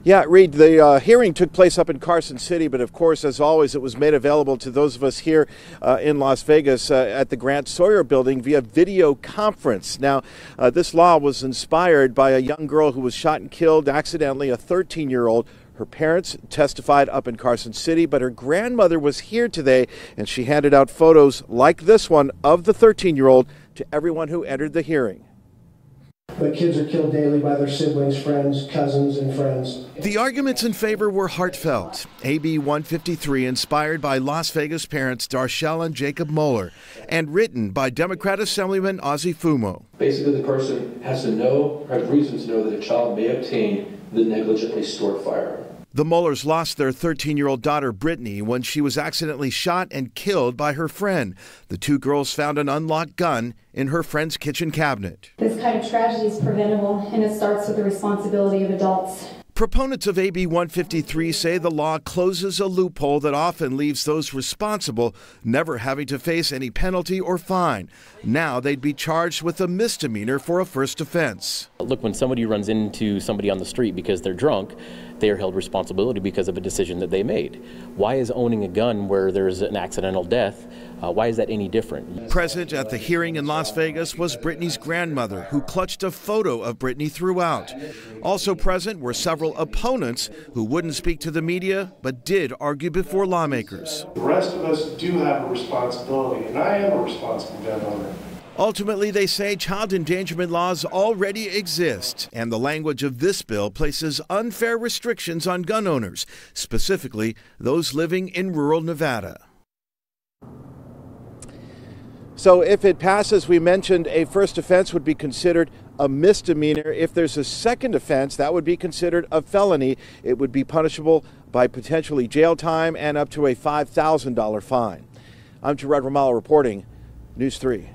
Yeah, Reed, the hearing took place up in Carson City, but of course, as always, it was made available to those of us here in Las Vegas at the Grant Sawyer building via video conference. Now, this law was inspired by a young girl who was shot and killed accidentally, a 13-year-old. Her parents testified up in Carson City, but her grandmother was here today, and she handed out photos like this one of the 13-year-old to everyone who entered the hearing. But kids are killed daily by their siblings, friends, cousins, and friends. The arguments in favor were heartfelt. AB 153, inspired by Las Vegas parents Darchel and Jacob Mohler, and written by Democrat Assemblyman Ozzie Fumo. Basically, the person has to know, or have reason to know, that a child may obtain the negligently stored firearm. The Mohlers lost their 13-year-old daughter, Brittney, when she was accidentally shot and killed by her friend. The two girls found an unlocked gun in her friend's kitchen cabinet. This kind of tragedy is preventable, and it starts with the responsibility of adults. Proponents of AB 153 say the law closes a loophole that often leaves those responsible never having to face any penalty or fine. Now they'd be charged with a misdemeanor for a first offense. Look, when somebody runs into somebody on the street because they're drunk, they are held responsibility because of a decision that they made. Why is owning a gun where there's an accidental death, why is that any different? Present at the hearing in Las Vegas was Brittney's grandmother, who clutched a photo of Brittney throughout. Also present were several opponents who wouldn't speak to the media but did argue before lawmakers. The rest of us do have a responsibility, and I am a responsible gun owner. Ultimately, they say child endangerment laws already exist, and the language of this bill places unfair restrictions on gun owners, specifically those living in rural Nevada. So if it passes, we mentioned a first offense would be considered a misdemeanor. If there's a second offense, that would be considered a felony. It would be punishable by potentially jail time and up to a $5,000 fine. I'm Gerard Ramallo reporting News 3.